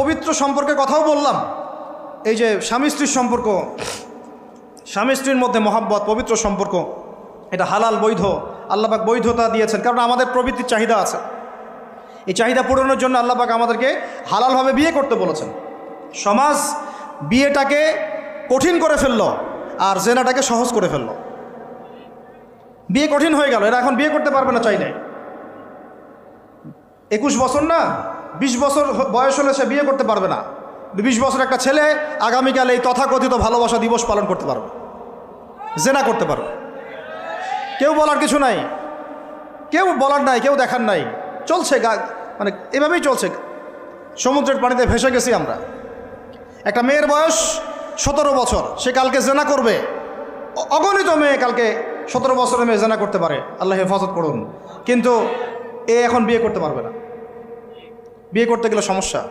পবিত্র সম্পর্কে কথাও বললাম। এই যে স্বামী স্ত্রীর সম্পর্ক, স্বামী স্ত্রীর মধ্যে মহাব্বত, পবিত্র সম্পর্ক, এটা হালাল বৈধ, আল্লাহ পাক বৈধতা দিয়েছেন। কারণ আমাদের প্রবৃত্তির চাহিদা আছে, এই চাহিদা পূরণের জন্য আল্লাহ পাক আমাদেরকে হালালভাবে বিয়ে করতে বলেছেন। সমাজ বিয়েটাকে কঠিন করে ফেললো আর জেনাটাকে সহজ করে ফেললো। বিয়ে কঠিন হয়ে গেল, এরা এখন বিয়ে করতে পারবে না চাইলে। 21 বছর না 20 বছর বয়স হলে সে বিয়ে করতে পারবে না। 20 বছর একটা ছেলে আগামীকাল এই তথাকথিত ভালোবাসা দিবস পালন করতে পারবে, জেনা করতে পারবে। কেউ বলার কিছু নাই, কেউ বলার নাই, কেউ দেখার নাই, চলছে মানে এভাবেই চলছে। সমুদ্রের পানিতে ভেসে গেছি আমরা। একটা মেয়ের বয়স 17 বছর, সে কালকে জেনা করবে। অগণিত মেয়ে কালকে 17 বছরের মেয়ে জেনা করতে পারে, আল্লাহ হেফাজত করুন। কিন্তু এ এখন বিয়ে করতে পারবে না, বিয়ে করতে গেলে সমস্যা।